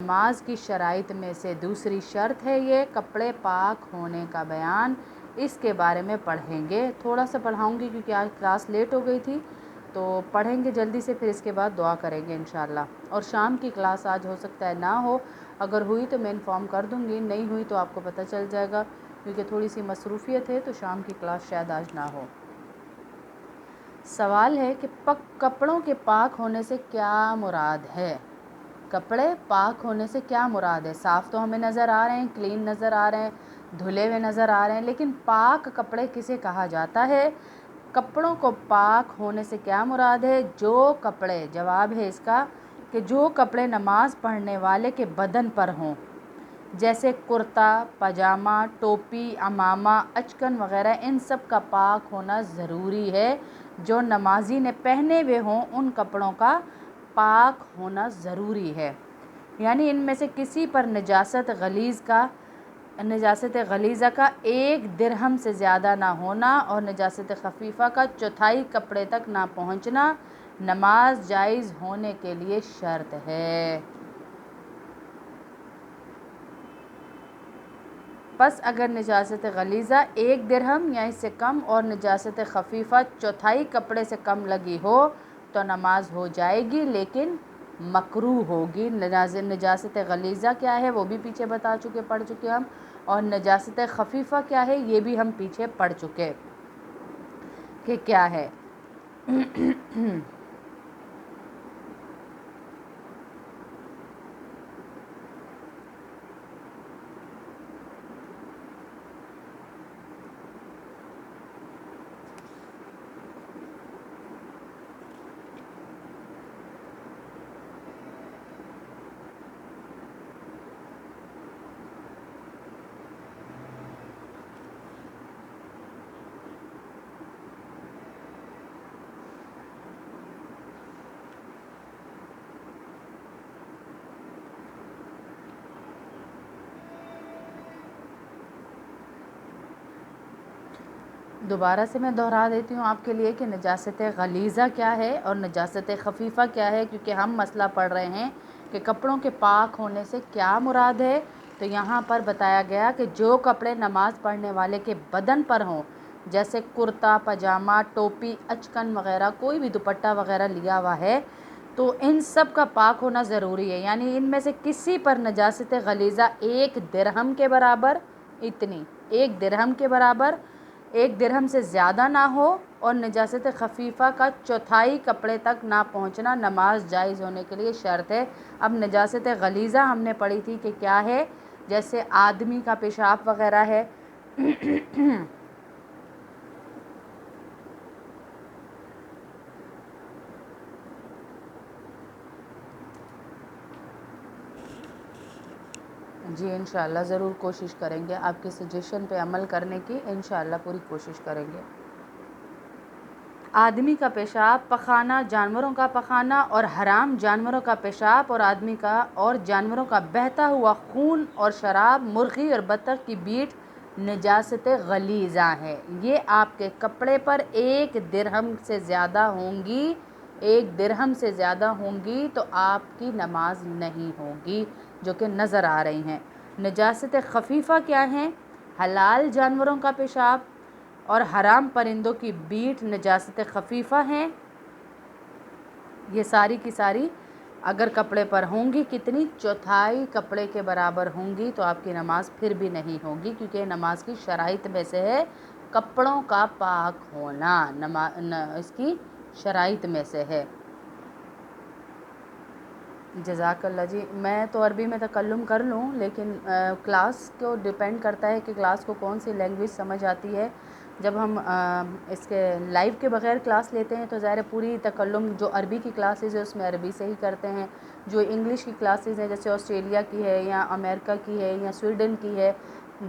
نماز کی شرائط میں سے دوسری شرط ہے یہ کپڑے پاک ہونے کا بیان، اس کے بارے میں پڑھیں گے۔ تھوڑا سا پڑھاؤں گی کیونکہ آج کلاس لیٹ ہو گئی تھی، تو پڑھیں گے جلدی سے، پھر اس کے بعد دعا کریں گے انشاءاللہ۔ اور شام کی کلاس آج ہو سکتا ہے نہ ہو، اگر ہوئی تو میں انفارم کر دوں گی، نہیں ہوئی تو آپ کو پتہ چل جائے گا، کیونکہ تھوڑی سی مصروفیت ہے تو شام کی کلاس شاید آج نہ ہو۔ سوال ہے کہ کپڑوں کے پاک ہونے سے کیا مراد ہے؟ کپڑے پاک ہونے سے کیا مراد ہے؟ صاف تو ہمیں نظر آ رہے ہیں، کلین نظر آ رہے ہیں، دھلے ہوئے نظر آ رہے ہیں، لیکن پاک کپڑے کسے کہا جاتا ہے؟ کپڑوں کو پاک ہونے سے کیا مراد ہے؟ جو کپڑے، جواب ہے اس کا کہ جو کپڑے نماز پڑھنے والے کے بدن پر ہوں، جیسے کرتا، پاجامہ، ٹوپی، عمامہ، اچکن وغیرہ، ان سب کا پاک ہونا ضروری ہے۔ جو نمازی نے پہنے ہوئے ہوں ان کپڑوں کا پاک ہونا ضروری ہے، یعنی ان میں سے کسی پر نجاست غلیظہ کا 1 درہم سے زیادہ نہ ہونا اور نجاست خفیفہ کا چوتھائی کپڑے تک نہ پہنچنا نماز جائز ہونے کے لیے شرط ہے۔ پس اگر نجاست غلیظہ 1 درہم یا اس سے کم اور نجاست خفیفہ چوتھائی کپڑے سے کم لگی ہو تو نماز ہو جائے گی، لیکن مکروہ ہوگی۔ نجاست غلیظہ کیا ہے وہ بھی پیچھے پڑھ چکے ہم، اور نجاست خفیفہ کیا ہے یہ بھی ہم پیچھے پڑھ چکے کہ کیا ہے۔ دوبارہ سے میں دہرا دیتی ہوں آپ کے لیے کہ نجاست غلیظہ کیا ہے اور نجاست خفیفہ کیا ہے، کیونکہ ہم مسئلہ پڑھ رہے ہیں کہ کپڑوں کے پاک ہونے سے کیا مراد ہے۔ تو یہاں پر بتایا گیا کہ جو کپڑے نماز پڑھنے والے کے بدن پر ہوں، جیسے کرتا، پاجامہ، ٹوپی، اچکن وغیرہ، کوئی بھی دوپٹہ وغیرہ لیا ہوا ہے، تو ان سب کا پاک ہونا ضروری ہے، یعنی ان میں سے کسی پر نجاست غلیظہ 1 درہم کے برابر، 1 درہم کے برابر، 1 درہم سے زیادہ نہ ہو اور نجاست خفیفہ کا چوتھائی کپڑے تک نہ پہنچنا نماز جائز ہونے کے لیے شرط ہے۔ اب نجاست غلیظہ ہم نے پڑھی تھی کہ کیا ہے، جیسے آدمی کا پیشاب وغیرہ ہے۔ جی انشاءاللہ ضرور کوشش کریں گے، آپ کے سجیشن پہ عمل کرنے کی انشاءاللہ پوری کوشش کریں گے۔ آدمی کا پیشاب، پخانہ، جانوروں کا پخانہ اور حرام جانوروں کا پیشاب اور آدمی کا اور جانوروں کا بہتا ہوا خون اور شراب، مرغی اور بطخ کی بیٹ نجاست غلیظہ ہے۔ یہ آپ کے کپڑے پر 1 درہم سے زیادہ ہوں گی، 1 درہم سے زیادہ ہوں گی تو آپ کی نماز نہیں ہوگی، جو کہ نظر آ رہی ہیں۔ نجاست خفیفہ کیا ہیں؟ حلال جانوروں کا پیشاب اور حرام پرندوں کی بیٹ نجاست خفیفہ ہیں۔ یہ ساری کی ساری اگر کپڑے پر ہوں گی، کتنی؟ چوتھائی کپڑے کے برابر ہوں گی تو آپ کی نماز پھر بھی نہیں ہوگی، کیونکہ نماز کی شرائط میں سے ہے کپڑوں کا پاک ہونا، اس کی شرائط میں سے ہے۔ جزاک اللہ جی، میں تو عربی میں تکلم کر لوں، لیکن کلاس کو ڈیپینڈ کرتا ہے کہ کلاس کو کون سی لینگویج سمجھ آتی ہے۔ جب ہم اس کے لائیو کے بغیر کلاس لیتے ہیں تو ظاہر پوری تکلم جو عربی کی کلاسز ہے اس میں عربی سے ہی کرتے ہیں، جو انگلش کی کلاسز ہیں جیسے آسٹریلیا کی ہے یا امریکہ کی ہے یا سویڈن کی ہے،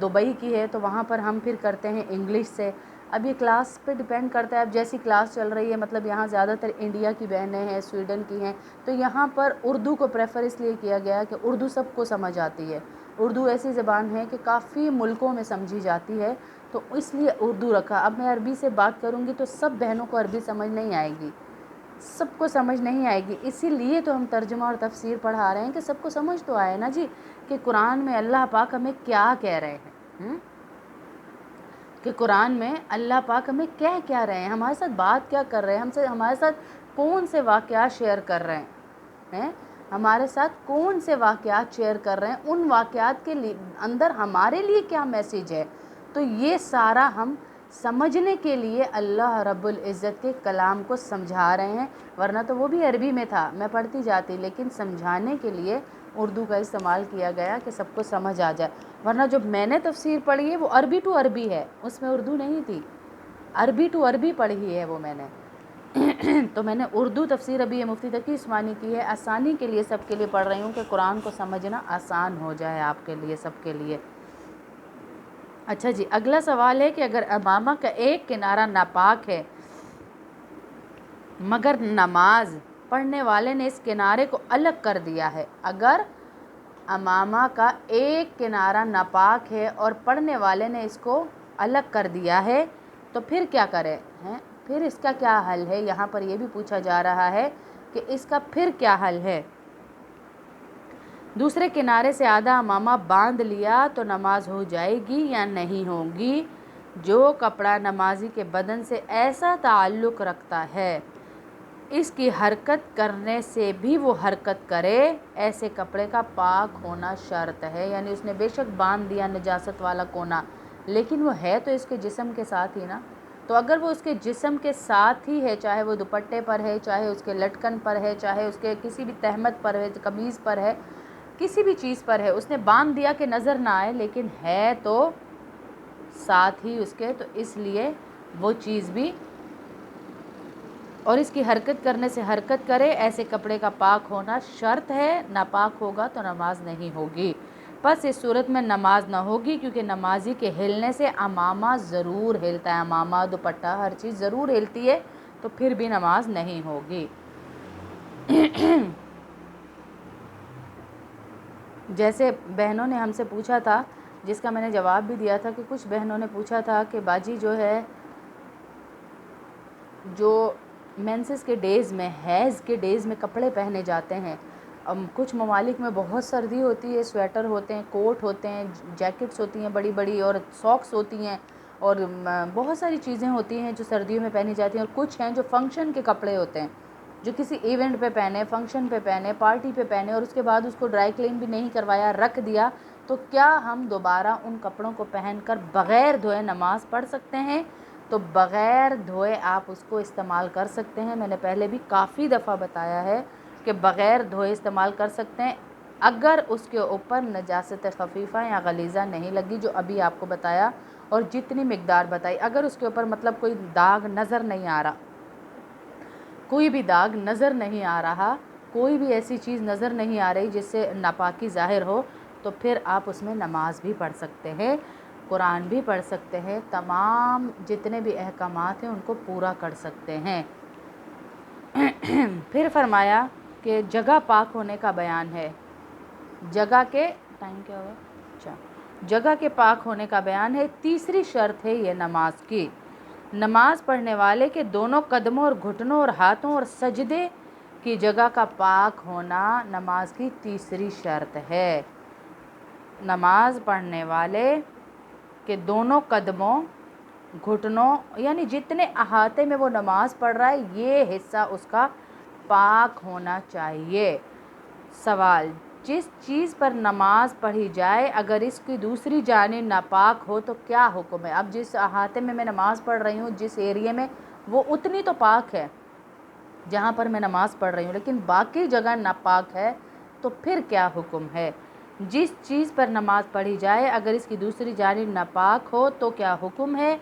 دبئی کی ہے، تو وہاں پر ہم پھر کرتے ہیں انگلش سے۔ اب یہ کلاس پہ ڈیپینڈ کرتا ہے، اب جیسی کلاس چل رہی ہے، مطلب یہاں زیادہ تر انڈیا کی بہنیں ہیں، سویڈن کی ہیں، تو یہاں پر اردو کو پریفر اس لیے کیا گیا ہے کہ اردو سب کو سمجھ آتی ہے۔ اردو ایسی زبان ہے کہ کافی ملکوں میں سمجھی جاتی ہے، تو اس لیے اردو رکھا۔ اب میں عربی سے بات کروں گی تو سب بہنوں کو عربی سمجھ نہیں آئے گی، سب کو سمجھ نہیں آئے گی، اسی لیے تو ہم ترجمہ اور تفسیر پڑھا رہے ہیں کہ سب کو سمجھ تو آئے نا جی کہ قرآن میں اللہ پاک ہمیں کیا کہہ رہے ہیں، کہ قرآن میں اللہ پاک ہمیں کیا رہے ہیں، ہمارے ساتھ بات کیا کر رہے ہیں، ہمارے ساتھ کون سے واقعات شیئر کر رہے ہیں، ہمارے ساتھ کون سے واقعات شیئر کر رہے ہیں، ان واقعات کے اندر ہمارے لیے کیا میسیج ہے۔ تو یہ سارا ہم سمجھنے کے لیے اللہ رب العزت کے کلام کو سمجھا رہے ہیں، ورنہ تو وہ بھی عربی میں تھا، میں پڑھتی جاتی، لیکن سمجھانے کے لیے اردو کا استعمال کیا گیا کہ سب کو سمجھ آ جائے۔ ورنہ جو میں نے تفسیر پڑھی ہے وہ عربی ٹو عربی ہے، اس میں اردو نہیں تھی، عربی ٹو عربی پڑھی ہے وہ میں نے تو میں نے اردو تفسیر ابھی یہ مفتی تقی عثمانی کی ہے، آسانی کے لیے سب کے لیے پڑھ رہی ہوں کہ قرآن کو سمجھنا آسان ہو جائے آپ کے لیے، سب کے لیے۔ اچھا جی، اگلا سوال ہے کہ اگر امامہ کا ایک کنارہ ناپاک ہے مگر نماز پڑھنے والے نے اس کنارے کو الگ کر دیا ہے، اگر امامہ کا ایک کنارہ ناپاک ہے اور پڑھنے والے نے اس کو الگ کر دیا ہے تو پھر کیا کرے ہیں، پھر اس کا کیا حل ہے؟ یہاں پر یہ بھی پوچھا جا رہا ہے کہ اس کا پھر کیا حل ہے۔ دوسرے کنارے سے آدھا امامہ باندھ لیا تو نماز ہو جائے گی یا نہیں ہوگی؟ جو کپڑا نمازی کے بدن سے ایسا تعلق رکھتا ہے اس کی حرکت کرنے سے بھی وہ حرکت کرے، ایسے کپڑے کا پاک ہونا شرط ہے۔ یعنی اس نے بے شک باندھ دیا نجاست والا کونا، لیکن وہ ہے تو اس کے جسم کے ساتھ ہی نا، تو اگر وہ اس کے جسم کے ساتھ ہی ہے، چاہے وہ دوپٹے پر ہے، چاہے اس کے لٹکن پر ہے، چاہے اس کے کسی بھی تہمت پر ہے، قمیض پر ہے، کسی بھی چیز پر ہے، اس نے باندھ دیا کہ نظر نہ آئے، لیکن ہے تو ساتھ ہی اس کے، تو اس لیے وہ چیز بھی، اور اس کی حرکت کرنے سے حرکت کرے، ایسے کپڑے کا پاک ہونا شرط ہے، ناپاک ہوگا تو نماز نہیں ہوگی۔ پس اس صورت میں نماز نہ ہوگی، کیونکہ نمازی کے ہلنے سے امامہ ضرور ہلتا ہے، امامہ دوپٹہ ہر چیز ضرور ہلتی ہے، تو پھر بھی نماز نہیں ہوگی۔ جیسے بہنوں نے ہم سے پوچھا تھا، جس کا میں نے جواب بھی دیا تھا، کہ کچھ بہنوں نے پوچھا تھا کہ باجی جو ہے، جو مینسز کے ڈیز میں، حیض کے ڈیز میں کپڑے پہنے جاتے ہیں، کچھ ممالک میں بہت سردی ہوتی ہے، سویٹر ہوتے ہیں، کوٹ ہوتے ہیں، جیکٹس ہوتی ہیں بڑی بڑی، اور ساکس ہوتی ہیں، اور بہت ساری چیزیں ہوتی ہیں جو سردیوں میں پہنی جاتی ہیں، اور کچھ ہیں جو فنکشن کے کپڑے ہوتے ہیں، جو کسی ایونٹ پہ پہنے، فنکشن پہ پہنے، پارٹی پہ پہنے، اور اس کے بعد اس کو ڈرائی کلین بھی نہیں کروایا، رکھ دیا، تو کیا ہم دوبارہ ان کپڑوں کو پہن کر بغیر دھوئے نماز پڑھ سکتے ہیں؟ تو بغیر دھوئے آپ اس کو استعمال کر سکتے ہیں، میں نے پہلے بھی کافی دفعہ بتایا ہے کہ بغیر دھوئے استعمال کر سکتے ہیں، اگر اس کے اوپر نجاست خفیفہ یا غلیظہ نہیں لگی، جو ابھی آپ کو بتایا اور جتنی مقدار بتائی، اگر اس کے اوپر مطلب کوئی داغ نظر نہیں آ رہا، کوئی بھی داغ نظر نہیں آ رہا، کوئی بھی ایسی چیز نظر نہیں آ رہی جس سے ناپاکی ظاہر ہو، تو پھر آپ اس میں نماز بھی پڑھ سکتے ہیں، قرآن بھی پڑھ سکتے ہیں، تمام جتنے بھی احکامات ہیں ان کو پورا کر سکتے ہیں۔ پھر فرمایا کہ جگہ پاک ہونے کا بیان ہے، جگہ کے ٹائم کیا ہوا؟ اچھا، جگہ کے پاک ہونے کا بیان ہے، تیسری شرط ہے یہ نماز کی، نماز پڑھنے والے کے دونوں قدموں اور گھٹنوں اور ہاتھوں اور سجدے کی جگہ کا پاک ہونا نماز کی تیسری شرط ہے۔ نماز پڑھنے والے کے دونوں قدموں، گھٹنوں، یعنی جتنے احاطے میں وہ نماز پڑھ رہا ہے یہ حصہ اس کا پاک ہونا چاہیے۔ سوال، جس چیز پر نماز پڑھی جائے اگر اس کی دوسری جانب ناپاک ہو تو کیا حکم ہے؟ اب جس احاطے میں نماز پڑھ رہی ہوں، جس ایریے میں، وہ اتنی تو پاک ہے جہاں پر میں نماز پڑھ رہی ہوں، لیکن باقی جگہ ناپاک ہے، تو پھر کیا حکم ہے؟ جس چیز پر نماز پڑھی جائے اگر اس کی دوسری جانب ناپاک ہو تو کیا حکم ہے؟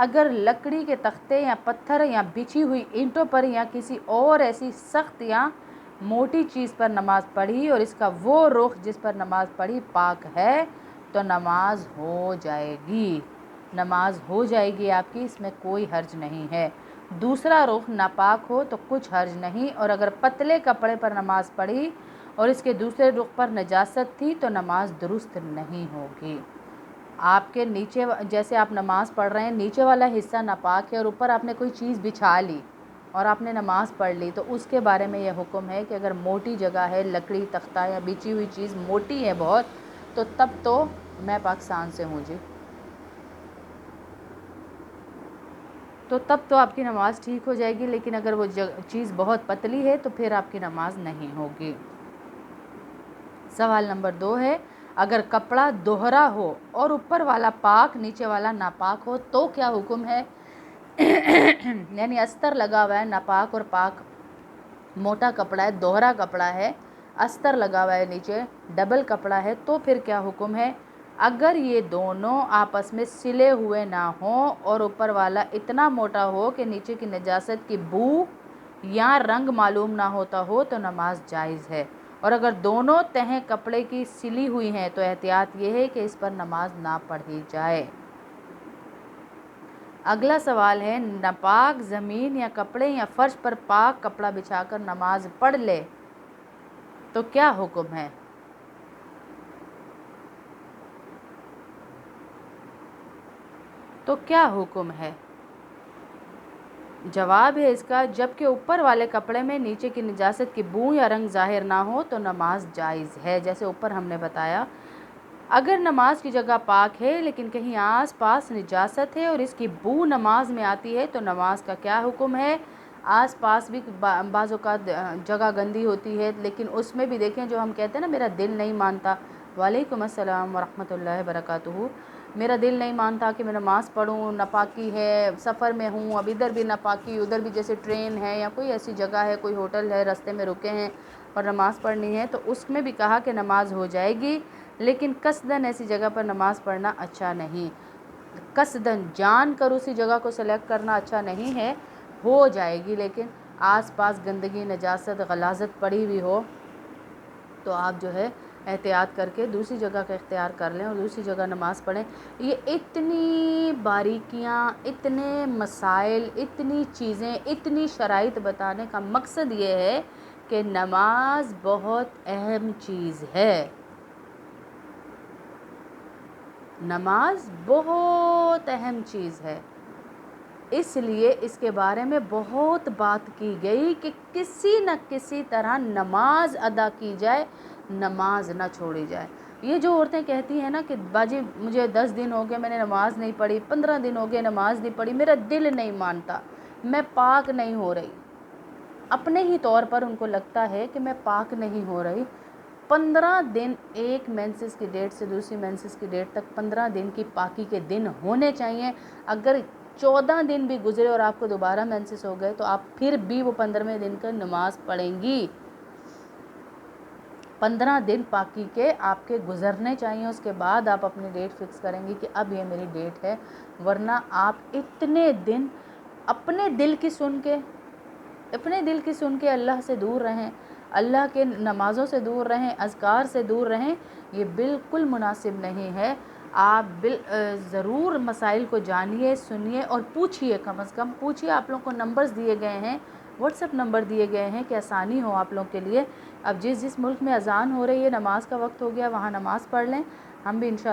اگر لکڑی کے تختے یا پتھر یا بچھی ہوئی اینٹوں پر یا کسی اور ایسی سخت یا موٹی چیز پر نماز پڑھی اور اس کا وہ رخ جس پر نماز پڑھی پاک ہے تو نماز ہو جائے گی، نماز ہو جائے گی آپ کی، اس میں کوئی حرج نہیں ہے۔ دوسرا رخ ناپاک ہو تو کچھ حرج نہیں، اور اگر پتلے کپڑے پر نماز پڑھی اور اس کے دوسرے رخ پر نجاست تھی تو نماز درست نہیں ہوگی۔ آپ کے نیچے، جیسے آپ نماز پڑھ رہے ہیں، نیچے والا حصہ ناپاک ہے اور اوپر آپ نے کوئی چیز بچھا لی اور آپ نے نماز پڑھ لی تو اس کے بارے میں یہ حکم ہے کہ اگر موٹی جگہ ہے، لکڑی تختہ یا بچھی ہوئی چیز موٹی ہے بہت، تو تب تو میں پاکستان سے ہوں جی، تو تب تو آپ کی نماز ٹھیک ہو جائے گی، لیکن اگر وہ چیز بہت پتلی ہے تو پھر آپ کی نماز نہیں ہوگی۔ سوال نمبر 2 ہے، اگر کپڑا دوہرا ہو اور اوپر والا پاک نیچے والا ناپاک ہو تو کیا حکم ہے؟ یعنی استر لگا ہوا ہے، ناپاک اور پاک موٹا کپڑا ہے، دوہرا کپڑا ہے، استر لگا ہوا ہے نیچے، ڈبل کپڑا ہے، تو پھر کیا حکم ہے؟ اگر یہ دونوں آپس میں سلے ہوئے نہ ہوں اور اوپر والا اتنا موٹا ہو کہ نیچے کی نجاست کی بو یا رنگ معلوم نہ ہوتا ہو تو نماز جائز ہے، اور اگر دونوں تہیں کپڑے کی سلی ہوئی ہیں تو احتیاط یہ ہے کہ اس پر نماز نہ پڑھی جائے۔ اگلا سوال ہے، ناپاک زمین یا کپڑے یا فرش پر پاک کپڑا بچھا کر نماز پڑھ لے تو کیا حکم ہے؟ تو کیا حکم ہے؟ جواب ہے اس کا، جبکہ اوپر والے کپڑے میں نیچے کی نجاست کی بو یا رنگ ظاہر نہ ہو تو نماز جائز ہے، جیسے اوپر ہم نے بتایا۔ اگر نماز کی جگہ پاک ہے لیکن کہیں آس پاس نجاست ہے اور اس کی بو نماز میں آتی ہے تو نماز کا کیا حکم ہے؟ آس پاس بھی بعض اوقات جگہ گندی ہوتی ہے، لیکن اس میں بھی دیکھیں، جو ہم کہتے ہیں نا میرا دل نہیں مانتا، وعلیکم السلام ورحمۃ اللہ وبرکاتہ، میرا دل نہیں مانتا کہ میں نماز پڑھوں، ناپاکی ہے، سفر میں ہوں، اب ادھر بھی ناپاکی، ادھر بھی، جیسے ٹرین ہے یا کوئی ایسی جگہ ہے، کوئی ہوٹل ہے، راستے میں رکے ہیں اور نماز پڑھنی ہے، تو اس میں بھی کہا کہ نماز ہو جائے گی، لیکن قصداً ایسی جگہ پر نماز پڑھنا اچھا نہیں، قصداً جان کر اسی جگہ کو سلیکٹ کرنا اچھا نہیں ہے، ہو جائے گی، لیکن آس پاس گندگی، نجاست، غلاظت پڑی ہوئی ہو تو آپ جو ہے احتیاط کر کے دوسری جگہ کا اختیار کر لیں اور دوسری جگہ نماز پڑھیں۔ یہ اتنی باریکیاں، اتنے مسائل، اتنی چیزیں، اتنی شرائط بتانے کا مقصد یہ ہے کہ نماز بہت اہم چیز ہے، نماز بہت اہم چیز ہے، اس لیے اس کے بارے میں بہت بات کی گئی کہ کسی نہ کسی طرح نماز ادا کی جائے، نماز نہ چھوڑی جائے۔ یہ جو عورتیں کہتی ہیں نا کہ باجی مجھے 10 دن ہو گئے میں نے نماز نہیں پڑھی، 15 دن ہو گئے نماز نہیں پڑھی، میرا دل نہیں مانتا، میں پاک نہیں ہو رہی، اپنے ہی طور پر ان کو لگتا ہے کہ میں پاک نہیں ہو رہی، 15 دن، ایک مینسس کی ڈیٹ سے دوسری مینسس کی ڈیٹ تک 15 دن کی پاکی کے دن ہونے چاہیے۔ اگر 14 دن بھی گزرے اور آپ کو دوبارہ مینسس ہو گئے تو آپ پھر بھی وہ 15ویں دن کا نماز پڑھیں گی، 15 دن پاکی کے آپ کے گزرنے چاہیے، اس کے بعد آپ اپنی ڈیٹ فکس کریں گی کہ اب یہ میری ڈیٹ ہے، ورنہ آپ اتنے دن اپنے دل کی سن کے اللہ سے دور رہیں، اللہ کے نمازوں سے دور رہیں، اذکار سے دور رہیں، یہ بالکل مناسب نہیں ہے۔ آپ ضرور مسائل کو جانیے، سنیے اور پوچھیے، کم از کم پوچھیے، آپ لوگوں کو نمبرز دیے گئے ہیں، واٹس ایپ نمبر دیے گئے ہیں کہ آسانی ہو آپ لوگوں کے لیے۔ اب جس ملک میں اذان ہو رہی ہے، نماز کا وقت ہو گیا، وہاں نماز پڑھ لیں، ہم بھی انشاءاللہ